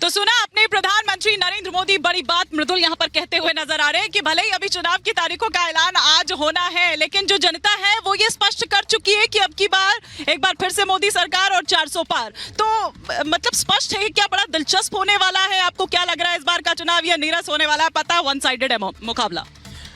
तो सुना अपने प्रधानमंत्री नरेंद्र मोदी बड़ी बात मृदुल यहाँ पर कहते हुए नजर आ रहे हैं कि भले ही अभी चुनाव की तारीखों का ऐलान आज होना है, लेकिन जो जनता है वो ये स्पष्ट कर चुकी है कि अब की बार एक बार फिर से मोदी सरकार और 400 पार। तो मतलब स्पष्ट है, क्या बड़ा दिलचस्प होने वाला है? आपको क्या लग रहा है इस बार का चुनाव या नीरस होने वाला है? पता वन साइडेड है मुकाबला।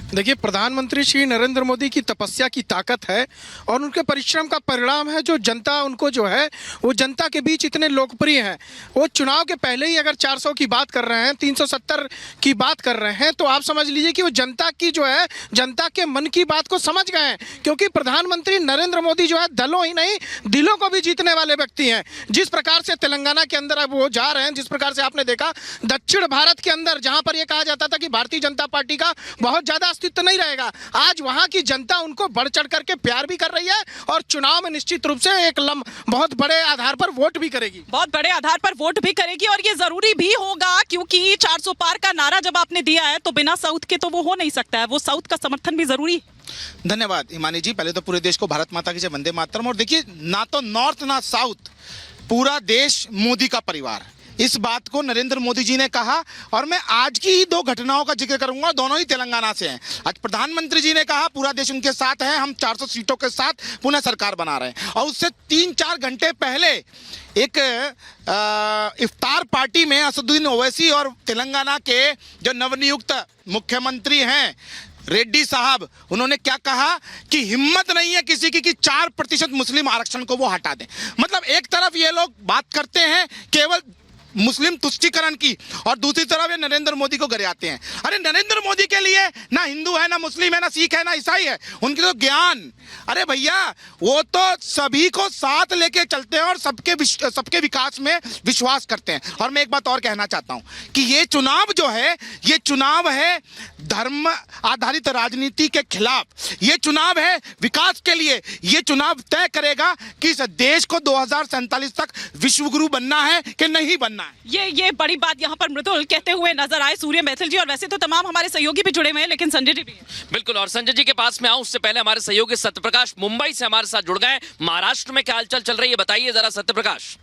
देखिए, प्रधानमंत्री श्री नरेंद्र मोदी की तपस्या की ताकत है और उनके परिश्रम का परिणाम है जो जनता उनको जो है वो जनता के बीच इतने लोकप्रिय हैं। वो चुनाव के पहले ही अगर 400 की बात कर रहे हैं, 370 की बात कर रहे हैं, तो आप समझ लीजिए कि वो जनता की जो है जनता के मन की बात को समझ गए हैं। क्योंकि प्रधानमंत्री नरेंद्र मोदी जो है दलों ही नहीं दिलों को भी जीतने वाले व्यक्ति हैं। जिस प्रकार से तेलंगाना के अंदर अब वो जा रहे हैं, जिस प्रकार से आपने देखा दक्षिण भारत के अंदर जहाँ पर यह कहा जाता था कि भारतीय जनता पार्टी का बहुत ज़्यादा अस्तित्व नहीं रहेगा, आज वहां की जनता उनको बढ़ चढ़ करके प्यार भी कर रही है और चुनाव में निश्चित रूप से एक बहुत बड़े आधार पर वोट भी करेगी, बहुत बड़े आधार पर वोट भी करेगी। और ये जरूरी भी होगा क्योंकि 400 पार का नारा जब आपने दिया है तो बिना साउथ के तो वो हो नहीं सकता है, वो साउथ का समर्थन भी जरूरी है। धन्यवाद हिमानी जी। पहले तो पूरे देश को भारत माता की जय, वंदे मातरम। और देखिए, ना तो नॉर्थ ना साउथ, पूरा देश मोदी का परिवार, इस बात को नरेंद्र मोदी जी ने कहा। और मैं आज की ही दो घटनाओं का जिक्र करूंगा, दोनों ही तेलंगाना से हैं। आज प्रधानमंत्री जी ने कहा पूरा देश उनके साथ है, हम 400 सीटों के साथ पुनः सरकार बना रहे हैं। और उससे 3-4 घंटे पहले एक इफ्तार पार्टी में असदुद्दीन ओवैसी और तेलंगाना के जो नवनियुक्त मुख्यमंत्री हैं रेड्डी साहब, उन्होंने क्या कहा कि हिम्मत नहीं है किसी की कि 4% मुस्लिम आरक्षण को वो हटा दें। मतलब एक तरफ ये लोग बात करते हैं केवल मुस्लिम तुष्टीकरण की और दूसरी तरफ ये नरेंद्र मोदी को गरियाते हैं। अरे नरेंद्र मोदी के लिए ना हिंदू है, ना मुस्लिम है, ना सिख है, ना ईसाई है, उनके तो ज्ञान, अरे भैया वो तो सभी को साथ लेके चलते हैं और सबके विकास में विश्वास करते हैं। और मैं एक बात और कहना चाहता हूं कि ये चुनाव जो है, ये चुनाव है धर्म आधारित राजनीति के खिलाफ, ये चुनाव है विकास के लिए। ये चुनाव तय करेगा कि इस देश को 2047 तक विश्व गुरु बनना है कि नहीं बनना। ये बड़ी बात यहाँ पर मृदुल कहते हुए नजर आए सूर्य मैथिल जी। और वैसे तो तमाम हमारे सहयोगी भी जुड़े हुए हैं, लेकिन संजय जी भी हैं। बिल्कुल, और संजय जी के पास में आऊं उससे पहले हमारे सहयोगी सत्यप्रकाश मुंबई से हमारे साथ जुड़ गए। महाराष्ट्र में क्या हलचल चल रही है, बताइए जरा सत्यप्रकाश।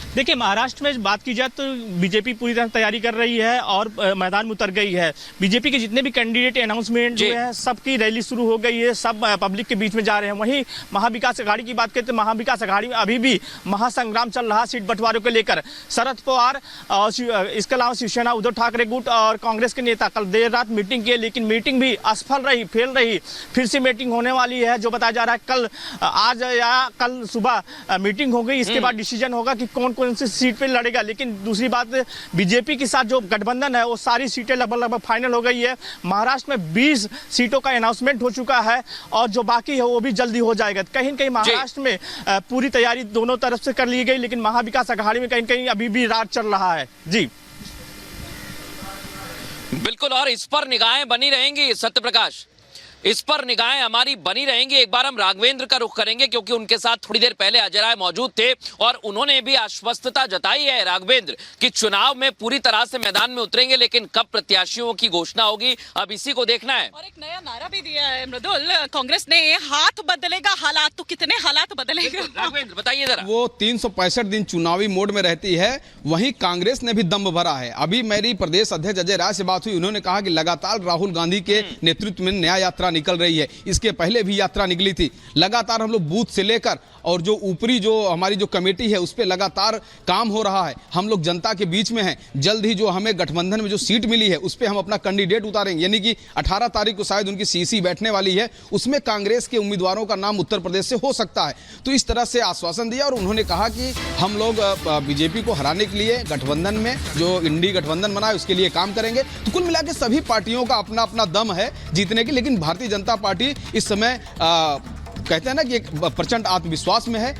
देखिए, महाराष्ट्र में बात की जाए तो बीजेपी पूरी तरह तैयारी कर रही है और मैदान में उतर गई है। बीजेपी के जितने भी कैंडिडेट अनाउंसमेंट हुए हैं, सबकी रैली शुरू हो गई है, सब पब्लिक के बीच में जा रहे हैं। वहीं महाविकास अघाड़ी की बात करें तो महाविकास अघाड़ी में अभी भी महासंग्राम चल रहा सीट बंटवारे को लेकर। शरद पवार और इसके अलावा शिवसेना, उद्धव ठाकरे गुट और कांग्रेस के नेता कल देर रात मीटिंग की, लेकिन मीटिंग भी असफल रही, फेल रही। फिर से मीटिंग होने वाली है, जो बताया जा रहा है कल, आज या कल सुबह मीटिंग हो गई। इसके बाद डिसीजन होगा कि कौन कौन सी सीट पे लड़ेगा। लेकिन दूसरी बात, बीजेपी के साथ जो गठबंधन है वो सारी सीटें लगभग फाइनल हो गई है। महाराष्ट्र में 20 सीटों का अनाउंसमेंट हो चुका है और जो बाकी है वो भी जल्दी हो जाएगा। कहीं न कहीं महाराष्ट्र में पूरी तैयारी दोनों तरफ से कर ली गई, लेकिन महाविकास अघाड़ी में कहीं न कहीं अभी भी राज चल रहा है। जी बिल्कुल, और इस पर निगाहें बनी रहेंगी सत्यप्रकाश, इस पर निगाहें हमारी बनी रहेंगी। एक बार हम राघवेंद्र का रुख करेंगे क्योंकि उनके साथ थोड़ी देर पहले अजय राय मौजूद थे और उन्होंने भी आश्वस्तता जताई है राघवेंद्र कि चुनाव में पूरी तरह से मैदान में उतरेंगे, लेकिन कब प्रत्याशियों की घोषणा होगी अब इसी को देखना है। और एक नया नारा भी दिया है मृदुल कांग्रेस ने, हाथ बदलेगा हालात। तो कितने हालात बदलेगा राघवेंद्र बताइए जरा। वो 365 दिन चुनावी मोड में रहती है, वहीं कांग्रेस ने भी दम भरा है। अभी मेरी प्रदेश अध्यक्ष अजय राय से बात हुई, उन्होंने कहा कि लगातार राहुल गांधी के नेतृत्व में न्याय यात्रा निकल रही है। इसके पहले भी यात्रा निकली थी। लगातार हम लोग बूथ से लेकर और जो ऊपरी जो हमारी जो कमेटी है उस पर लगातार काम हो रहा है। हम लोग जनता के बीच में हैं। जल्द ही जो हमें गठबंधन में जो सीट मिली है उस पर हम अपना कैंडिडेट उतारेंगे, यानी कि 18 तारीख को शायद उनकी सीसी बैठने वाली है, उसमें कांग्रेस के उम्मीदवारों का नाम उत्तर प्रदेश से हो सकता है। तो इस तरह से आश्वासन दिया और उन्होंने कहा कि हम लोग बीजेपी को हराने के लिए गठबंधन में जो इंडी गठबंधन बना है उसके लिए काम करेंगे। तो कुल मिलाकर सभी पार्टियों का अपना अपना दम है जीतने की, लेकिन भारतीय जनता पार्टी इस समय कहते हैं ना कि एक प्रचंड आत्मविश्वास में है।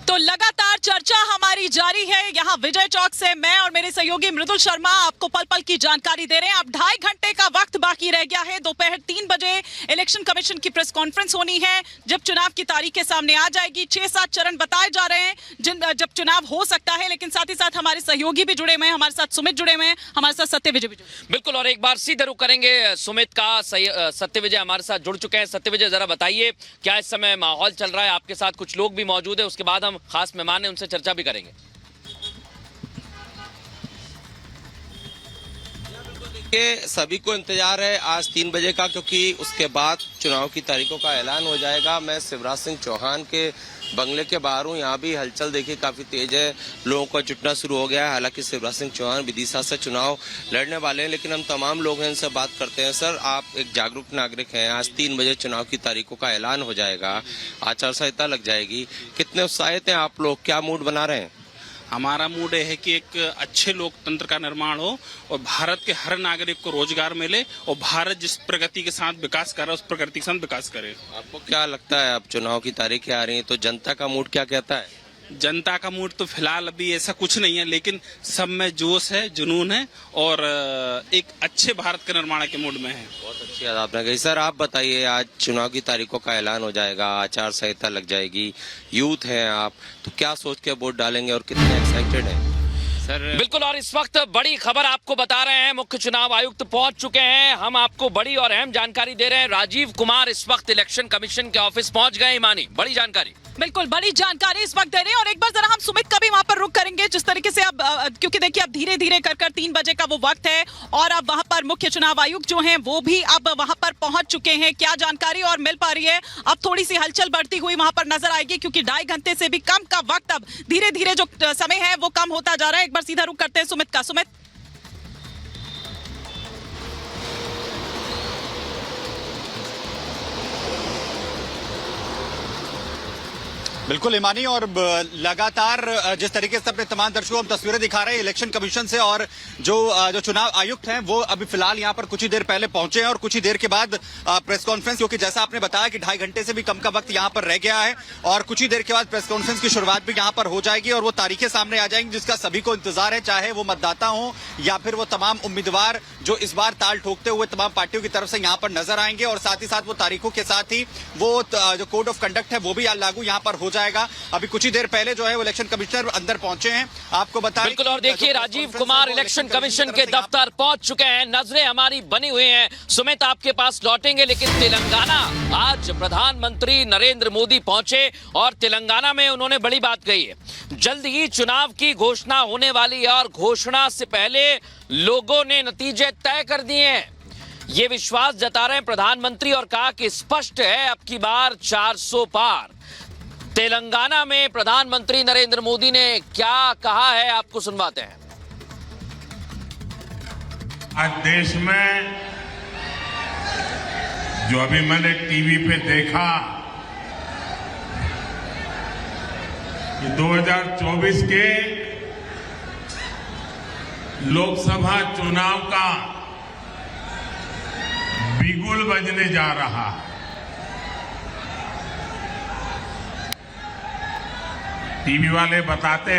तो लगातार चर्चा हमारी जारी है। यहाँ विजय चौक से मैं और मेरे सहयोगी मृदुल शर्मा आपको पल पल की जानकारी दे रहे हैं। अब 2.5 घंटे का वक्त बाकी बाकी रह गया है। दोपहर 3 बजे इलेक्शन कमीशन की प्रेस कॉन्फ्रेंस होनी है, जब चुनाव की तारीखें सामने आ जाएगी। 6-7 चरण बताए जा रहे हैं जब चुनाव हो सकता है, लेकिन साथ ही साथ हमारे सहयोगी भी जुड़े हुए हैं, हमारे साथ सुमित जुड़े हुए हैं, हमारे साथ सत्यविजय भी जुड़े हैं। बिल्कुल, और एक बार सीधे रुख करेंगे सुमित का। सत्यविजय हमारे साथ जुड़ चुके हैं। सत्यविजय, जरा बताइए क्या इस समय माहौल चल रहा है? आपके साथ कुछ लोग भी मौजूद है, उसके बाद हम खास मेहमान हैं उनसे चर्चा भी करेंगे। सभी को इंतजार है आज 3 बजे का, क्योंकि उसके बाद चुनाव की तारीखों का ऐलान हो जाएगा। मैं शिवराज सिंह चौहान के बंगले के बाहर हूँ। यहाँ भी हलचल देखिए काफी तेज है, लोगों का जुटना शुरू हो गया है। हालांकि शिवराज सिंह चौहान विदिशा से चुनाव लड़ने वाले हैं, लेकिन हम तमाम लोग हैं, इनसे बात करते हैं। सर, आप एक जागरूक नागरिक हैं, आज 3 बजे चुनाव की तारीखों का ऐलान हो जाएगा, आचार संहिता लग जाएगी, कितने उत्साहित हैं आप लोग, क्या मूड बना रहे हैं? हमारा मूड है कि एक अच्छे लोकतंत्र का निर्माण हो और भारत के हर नागरिक को रोजगार मिले और भारत जिस प्रगति के साथ विकास कर रहा है उस प्रगति के साथ विकास करे। आपको क्या लगता है, अब चुनाव की तारीखें आ रही हैं तो जनता का मूड क्या कहता है? जनता का मूड तो फिलहाल अभी ऐसा कुछ नहीं है, लेकिन सब में जोश है, जुनून है और एक अच्छे भारत के निर्माण के मूड में है। बहुत अच्छी बात आपने कही। सर, आप बताइए, आज चुनाव की तारीखों का ऐलान हो जाएगा, आचार संहिता लग जाएगी, यूथ हैं आप, तो क्या सोच के वोट डालेंगे और कितने एक्साइटेड हैं? सर बिल्कुल, और इस वक्त बड़ी खबर आपको बता रहे हैं, मुख्य चुनाव आयुक्त पहुंच चुके हैं। हम आपको बड़ी और अहम जानकारी दे रहे हैं। राजीव कुमार इस वक्त इलेक्शन कमीशन के ऑफिस पहुंच गए। ईमानी, बड़ी जानकारी। बिल्कुल, बड़ी जानकारी इस वक्त दे रहे हैं। और एक बार जरा हम सुमित का भी वहां पर रुख करेंगे, जिस तरीके से अब क्योंकि देखिए अब धीरे धीरे कर 3 बजे का वो वक्त है और अब वहां पर मुख्य चुनाव आयुक्त जो हैं वो भी अब वहां पर पहुंच चुके हैं। क्या जानकारी और मिल पा रही है? अब थोड़ी सी हलचल बढ़ती हुई वहां पर नजर आएगी, क्योंकि 2.5 घंटे से भी कम का वक्त अब धीरे धीरे जो समय है वो कम होता जा रहा है। एक बार सीधा रुख करते हैं सुमित का। सुमित, बिल्कुल ईमानी, और लगातार जिस तरीके से अपने तमाम दर्शकों हम तस्वीरें दिखा रहे हैं इलेक्शन कमीशन से, और जो चुनाव आयुक्त हैं वो अभी फिलहाल यहां पर कुछ ही देर पहले पहुंचे हैं और कुछ ही देर के बाद प्रेस कॉन्फ्रेंस, क्योंकि जैसा आपने बताया कि 2.5 घंटे से भी कम का वक्त यहां पर रह गया है और कुछ ही देर के बाद प्रेस कॉन्फ्रेंस की शुरुआत भी यहां पर हो जाएगी और वो तारीखें सामने आ जाएंगी जिसका सभी को इंतजार है, चाहे वो मतदाता हो या फिर वो तमाम उम्मीदवार जो इस बार ताल ठोकते हुए तमाम पार्टियों की तरफ से यहां पर नजर आएंगे। और साथ ही साथ वो तारीखों के साथ ही वो जो कोड ऑफ कंडक्ट है वो भी लागू यहां पर हो जाएगा। अभी कुछ ही देर पहले जो है वो इलेक्शन कमिश्नर अंदर पहुंचे हैं, आपको बताएं। बिल्कुल, और देखिए राजीव कुमार इलेक्शन कमीशन के दफ्तर पहुंच चुके हैं। नजरें हमारी बनी हुई हैं। सुमित, आपके पास लौटेंगे, लेकिन तेलंगाना, आज प्रधानमंत्री नरेंद्र मोदी पहुंचे और तेलंगाना में उन्होंने बड़ी बात कही है। जल्द ही चुनाव की घोषणा होने वाली है और घोषणा से पहले लोगों ने नतीजे तय कर दिए हैं, ये विश्वास जता रहे हैं प्रधानमंत्री और कहा कि स्पष्ट है अब की बार 400 पार। तेलंगाना में प्रधानमंत्री नरेंद्र मोदी ने क्या कहा है, आपको सुनवाते हैं। आज देश में जो अभी मैंने टीवी पे देखा कि 2024 के लोकसभा चुनाव का बिगुल बजने जा रहा है। टीवी वाले बताते हैं